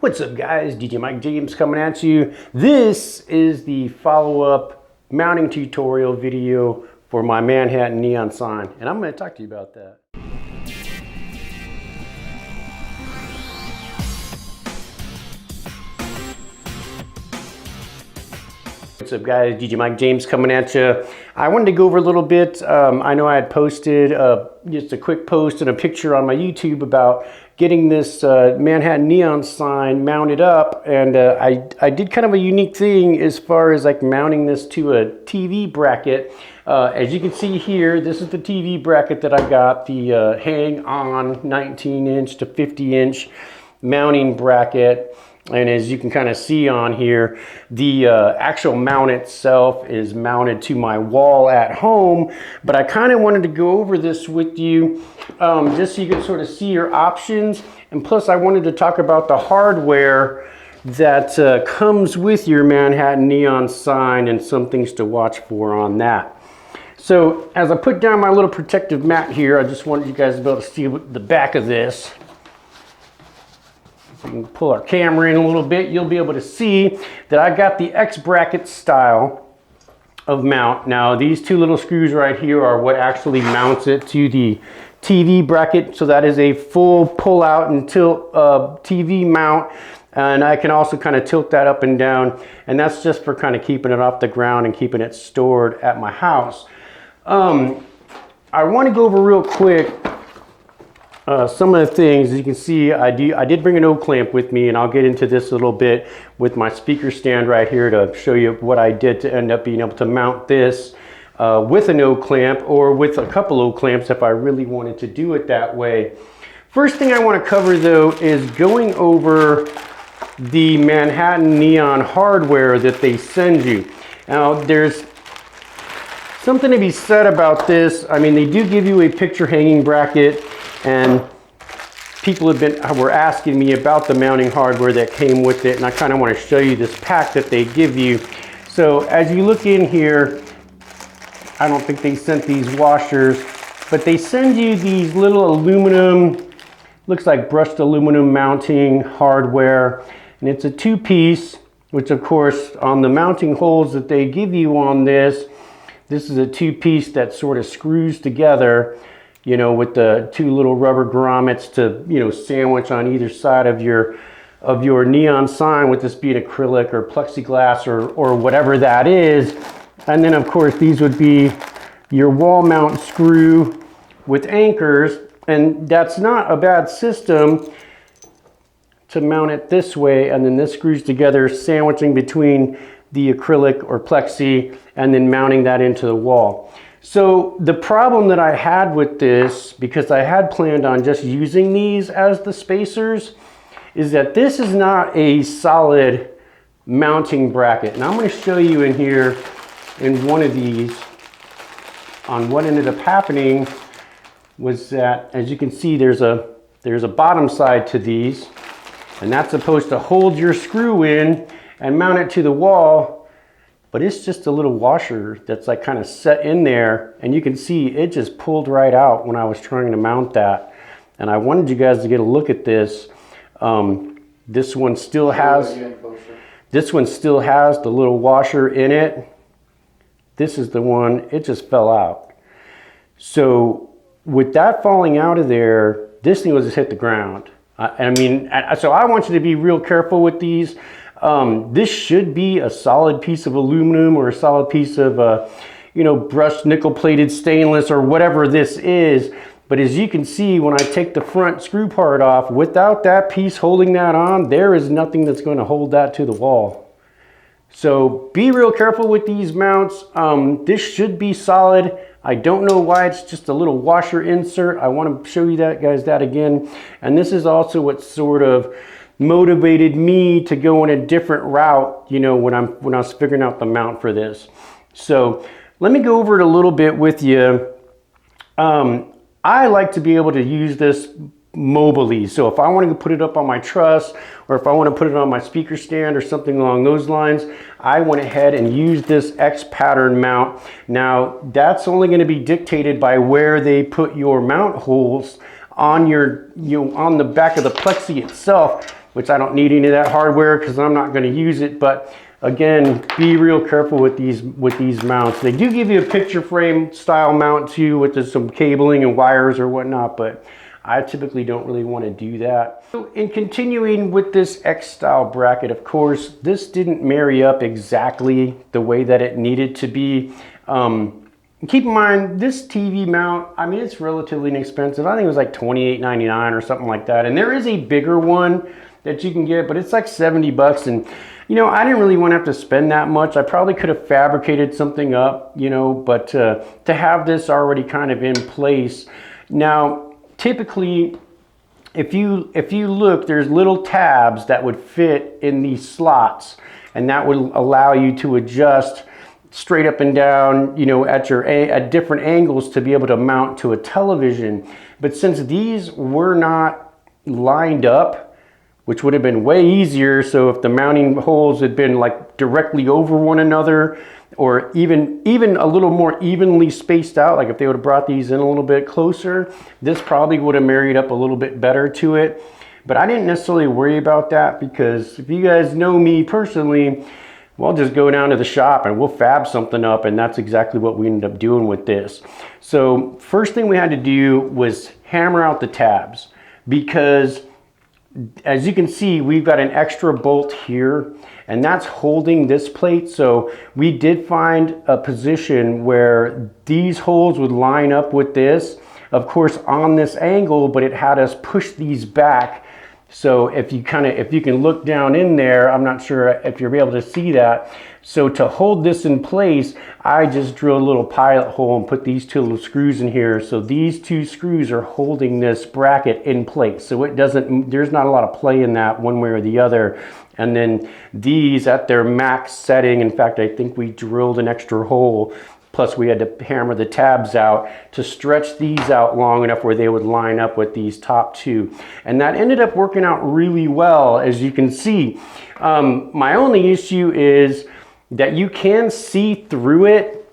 What's up guys, DJ Mike James coming at you. This is the follow-up mounting tutorial video for my Manhattan neon sign, and I'm going to talk to you about that. What's up guys, DJ Mike James coming at you. I wanted to go over a little bit. I know I had posted just a quick post and a picture on my YouTube about getting this Manhattan neon sign mounted up, and I did kind of a unique thing as far as like mounting this to a TV bracket. As you can see here, this is the TV bracket that I got, the hang on 19-inch to 50-inch mounting bracket. And as you can kind of see on here, the actual mount itself is mounted to my wall at home. But I kind of wanted to go over this with you just so you can sort of see your options. And plus I wanted to talk about the hardware that comes with your Manhattan neon sign and some things to watch for on that. So as I put down my little protective mat here, I just wanted you guys to be able to see the back of this. We can pull our camera in a little bit, you'll be able to see that I got the X bracket style of mount. Now these two little screws right here are what actually mounts it to the TV bracket. So that is a full pull out and tilt TV mount. And I can also kind of tilt that up and down. And that's just for kind of keeping it off the ground and keeping it stored at my house. I want to go over real quick some of the things. As you can see, I did bring an O clamp with me, and I'll get into this a little bit with my speaker stand right here to show you what I did to end up being able to mount this with an O clamp or with a couple O clamps if I really wanted to do it that way. First thing I want to cover though is going over the Manhattan neon hardware that they send you. Now there's something to be said about this. I mean, they do give you a picture hanging bracket, and people were asking me about the mounting hardware that came with it, and I kind of want to show you this pack that they give you. So as you look in here, I don't think they sent these washers, but they send you these little aluminum, looks like brushed aluminum mounting hardware, and it's a two-piece, which of course on the mounting holes that they give you on this is a two-piece that sort of screws together, you know, with the two little rubber grommets to, you know, sandwich on either side of your neon sign, with this being acrylic or plexiglass or whatever that is. And then of course these would be your wall mount screw with anchors, and that's not a bad system to mount it this way, and then this screws together, sandwiching between the acrylic or plexi and then mounting that into the wall. So the problem that I had with this, because I had planned on just using these as the spacers, is that this is not a solid mounting bracket. And I'm going to show you in here in one of these. On what ended up happening was that, as you can see, there's a bottom side to these, and that's supposed to hold your screw in and mount it to the wall. But it's just a little washer that's like kind of set in there, and you can see it just pulled right out when I was trying to mount that. And I wanted you guys to get a look at this. This one still has the little washer in it. This is the one, it just fell out. So with that falling out of there, this thing will just hit the ground. So I want you to be real careful with these. This should be a solid piece of aluminum or a solid piece of, you know, brushed nickel plated stainless or whatever this is. But as you can see, when I take the front screw part off, without that piece holding that on, there is nothing that's going to hold that to the wall. So be real careful with these mounts. This should be solid. I don't know why it's just a little washer insert. I want to show you that again. And this is also what sort of motivated me to go in a different route, you know, when I was figuring out the mount for this. So let me go over it a little bit with you. I like to be able to use this mobily. So if I want to put it up on my truss, or if I want to put it on my speaker stand or something along those lines, I went ahead and used this X pattern mount. Now that's only going to be dictated by where they put your mount holes on your, on the back of the plexi itself. which I don't need any of that hardware because I'm not going to use it. But again, be real careful with these mounts. They do give you a picture frame style mount too, with some cabling and wires or whatnot, but I typically don't really want to do that. So in continuing with this X style bracket, of course, this didn't marry up exactly the way that it needed to be. Keep in mind, this TV mount, I mean, it's relatively inexpensive. I think it was like $28.99 or something like that. And there is a bigger one that you can get, but it's like 70 bucks. And, you know, I didn't really want to have to spend that much. I probably could have fabricated something up, you know, but to have this already kind of in place. Now, typically, if you look, there's little tabs that would fit in these slots, and that would allow you to adjust straight up and down, you know, at different angles to be able to mount to a television. But since these were not lined up, which would have been way easier, so if the mounting holes had been like directly over one another, or even a little more evenly spaced out, like if they would have brought these in a little bit closer, this probably would have married up a little bit better to it. But I didn't necessarily worry about that, because if you guys know me personally, we'll just go down to the shop and we'll fab something up, and that's exactly what we ended up doing with this. So first thing we had to do was hammer out the tabs, because as you can see, we've got an extra bolt here, and that's holding this plate. So we did find a position where these holes would line up with this, of course on this angle, but it had us push these back. So if you can look down in there, I'm not sure if you'll be able to see that. So to hold this in place, I just drilled a little pilot hole and put these two little screws in here. So these two screws are holding this bracket in place. So there's not a lot of play in that one way or the other. And then these at their max setting, in fact, I think we drilled an extra hole. Plus we had to hammer the tabs out to stretch these out long enough where they would line up with these top two. And that ended up working out really well, as you can see. My only issue is that you can see through it,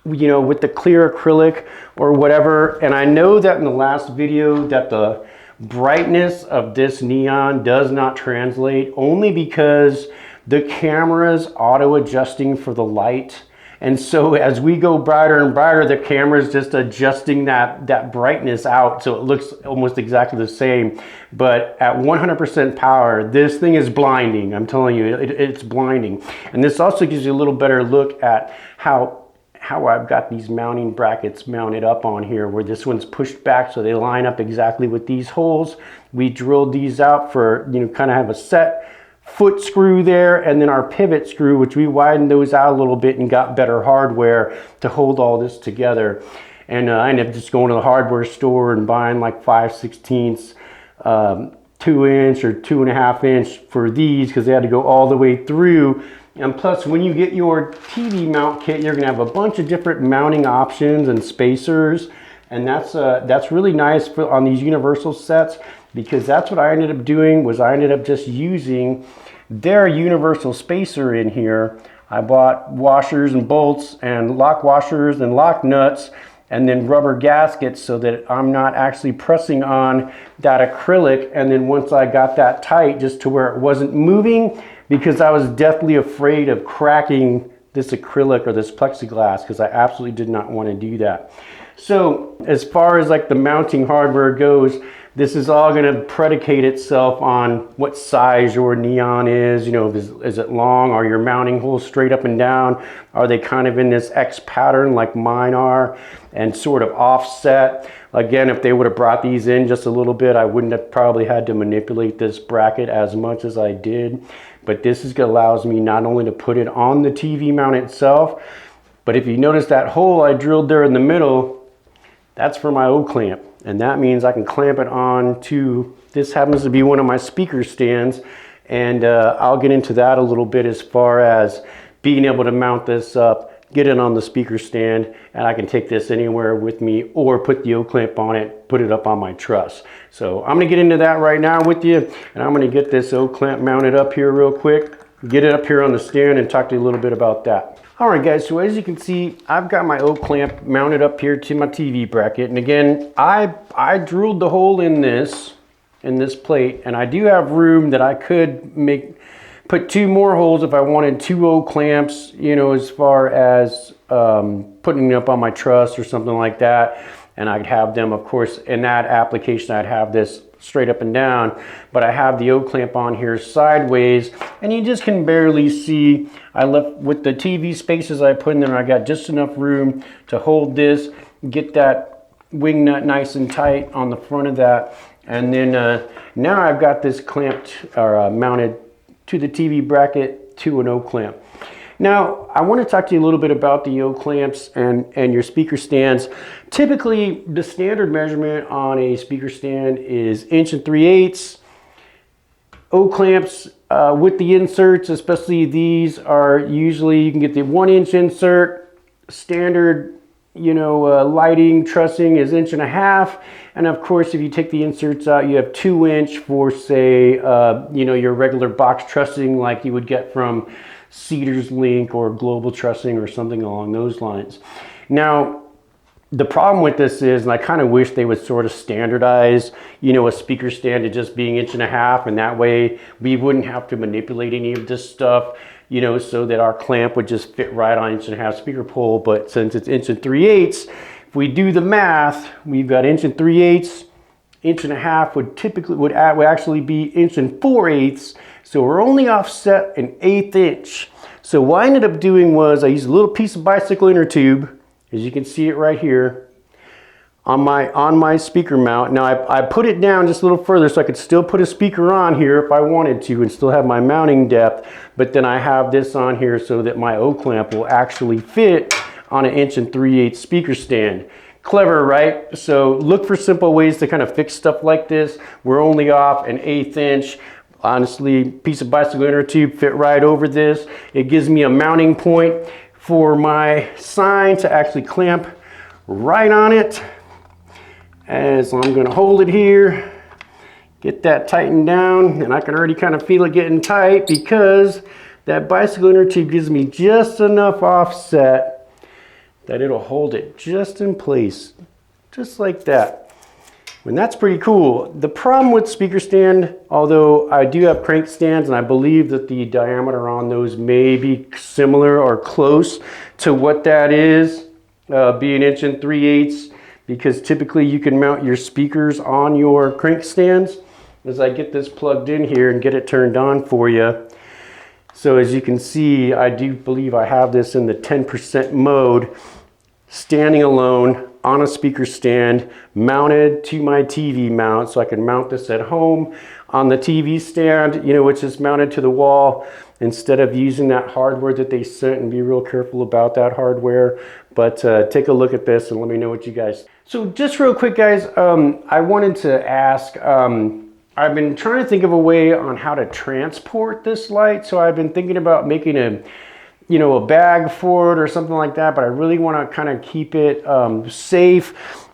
you know, with the clear acrylic or whatever. And I know that in the last video that the brightness of this neon does not translate, only because the camera's auto adjusting for the light. And so as we go brighter and brighter, the camera's just adjusting that brightness out so it looks almost exactly the same. But at 100% power, this thing is blinding. I'm telling you, it's blinding. And this also gives you a little better look at how I've got these mounting brackets mounted up on here, where this one's pushed back so they line up exactly with these holes. We drilled these out for, you know, kind of have a set foot screw there, and then our pivot screw, which we widened those out a little bit and got better hardware to hold all this together. And I ended up just going to the hardware store and buying like 5/16 2-inch or 2.5-inch for these, because they had to go all the way through. And plus, when you get your TV mount kit, you're going to have a bunch of different mounting options and spacers, and that's really nice on these universal sets, because that's what I ended up doing. Was I ended up just using their universal spacer in here. I bought washers and bolts and lock washers and lock nuts, and then rubber gaskets, so that I'm not actually pressing on that acrylic. And then once I got that tight, just to where it wasn't moving, because I was deathly afraid of cracking this acrylic or this plexiglass, because I absolutely did not want to do that. So as far as like the mounting hardware goes, this is all going to predicate itself on what size your neon is. You know, is it long? Are your mounting holes straight up and down? Are they kind of in this X pattern like mine are, and sort of offset? Again, if they would have brought these in just a little bit, I wouldn't have probably had to manipulate this bracket as much as I did. But this allows me not only to put it on the TV mount itself, but if you notice that hole I drilled there in the middle, that's for my O-clamp. And that means I can clamp it on to, this happens to be one of my speaker stands, and I'll get into that a little bit as far as being able to mount this up, get it on the speaker stand, and I can take this anywhere with me, or put the O-clamp on it, put it up on my truss. So I'm gonna get into that right now with you, and I'm gonna get this O-clamp mounted up here real quick, get it up here on the stand, and talk to you a little bit about that. All right guys, so as you can see, I've got my O-clamp mounted up here to my TV bracket. And again, I drilled the hole in this in this plate, and I do have room that I could put 2 more holes if I wanted 2 O clamps, you know, as far as putting it up on my truss or something like that. And I'd have them, of course, in that application, I'd have this straight up and down, but I have the O clamp on here sideways, and you just can barely see. I left with the TV spaces I put in there, I got just enough room to hold this, get that wing nut nice and tight on the front of that. And then now I've got this clamped or mounted to the TV bracket to an O clamp. Now, I want to talk to you a little bit about the O clamps and your speaker stands. Typically, the standard measurement on a speaker stand is 1 3/8. O clamps with the inserts, especially these, are usually, you can get the 1-inch insert. Standard, you know, lighting trussing is 1.5 inches. And of course, if you take the inserts out, you have 2-inch for, say, you know, your regular box trussing like you would get from Cedars Link or Global Trussing or something along those lines. Now, the problem with this is, and I kind of wish they would sort of standardize, you know, a speaker stand to just being 1.5 inches, and that way we wouldn't have to manipulate any of this stuff, you know, so that our clamp would just fit right on 1.5 inch speaker pole. But since it's 1 3/8, if we do the math, we've got 1 3/8, 1.5 inches would actually be 1 4/8. So we're only offset 1/8 inch. So what I ended up doing was I used a little piece of bicycle inner tube, as you can see it right here, on my speaker mount. Now I put it down just a little further so I could still put a speaker on here if I wanted to and still have my mounting depth, but then I have this on here so that my O clamp will actually fit on an 1 3/8 speaker stand. Clever, right? So look for simple ways to kind of fix stuff like this. We're only off 1/8 inch. Honestly, piece of bicycle inner tube fit right over this. It gives me a mounting point for my sign to actually clamp right on it. As I'm going to hold it here, get that tightened down, and I can already kind of feel it getting tight because that bicycle inner tube gives me just enough offset that it'll hold it just in place, just like that. And that's pretty cool. The problem with speaker stand, although I do have crank stands and I believe that the diameter on those may be similar or close to what that is, being 1 3/8, because typically you can mount your speakers on your crank stands. As I get this plugged in here and get it turned on for you. So as you can see, I do believe I have this in the 10% mode, standing alone on a speaker stand, mounted to my TV mount, so I can mount this at home on the TV stand, you know, which is mounted to the wall, instead of using that hardware that they sent, and be real careful about that hardware. But take a look at this and let me know what you guys. So just real quick, guys, I wanted to ask, I've been trying to think of a way on how to transport this light. So I've been thinking about making a bag for it or something like that, but I really want to kind of keep it safe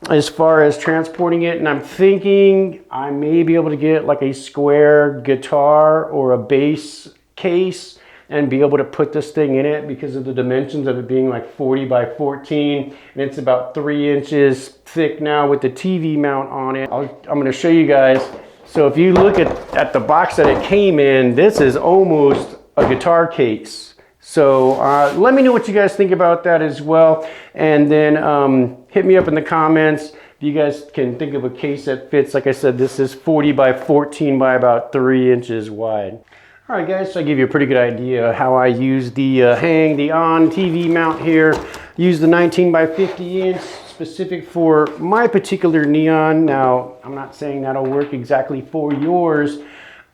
as far as transporting it. And I'm thinking I may be able to get like a square guitar or a bass case and be able to put this thing in it because of the dimensions of it being like 40 by 14, and it's about 3 inches thick now with the TV mount on it. I'm going to show you guys. So if you look at the box that it came in, this is almost a guitar case. So let me know what you guys think about that as well. And then hit me up in the comments if you guys can think of a case that fits. Like I said, this is 40 by 14 by about 3 inches wide. All right, guys, so I give you a pretty good idea how I use the on TV mount here. Use the 19 by 50 inch specific for my particular neon. Now, I'm not saying that'll work exactly for yours.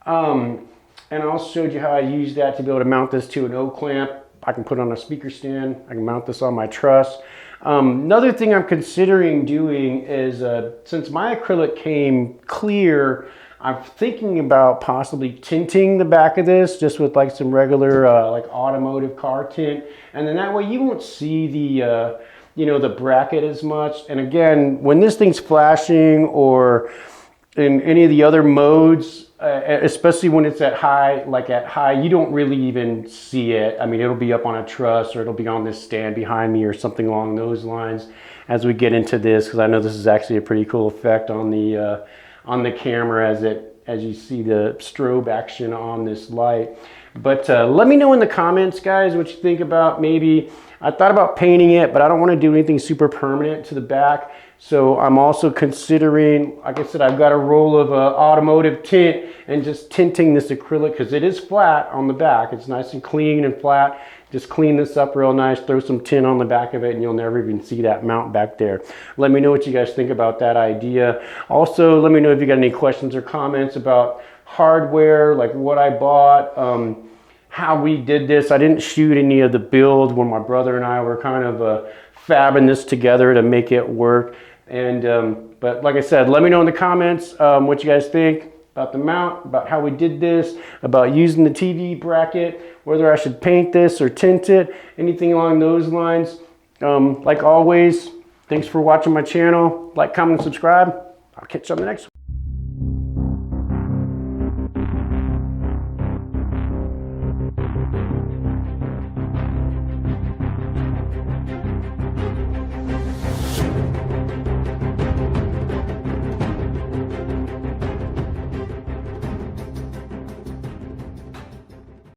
And I also showed you how I use that to be able to mount this to an O clamp. I can put it on a speaker stand. I can mount this on my truss. Another thing I'm considering doing is, since my acrylic came clear, I'm thinking about possibly tinting the back of this just with like some regular like automotive car tint. And then that way you won't see the, the bracket as much. And again, when this thing's flashing or in any of the other modes, especially when it's at high, you don't really even see it. I mean, it'll be up on a truss or it'll be on this stand behind me or something along those lines as we get into this, because I know this is actually a pretty cool effect on the on the camera as you see the strobe action on this light. But let me know in the comments, guys, what you think about maybe, I thought about painting it, but I don't want to do anything super permanent to the back. So I'm also considering, like I said, I've got a roll of automotive tint and just tinting this acrylic because it is flat on the back. It's nice and clean and flat. Just clean this up real nice, throw some tint on the back of it, and you'll never even see that mount back there. Let me know what you guys think about that idea. Also, let me know if you got any questions or comments about hardware, like what I bought, how we did this. I didn't shoot any of the build when my brother and I were kind of fabbing this together to make it work. And but like I said, let me know in the comments what you guys think about the mount, about how we did this, about using the TV bracket, whether I should paint this or tint it, anything along those lines. Like always, thanks for watching my channel. Like, comment, and subscribe. I'll catch you on the next one.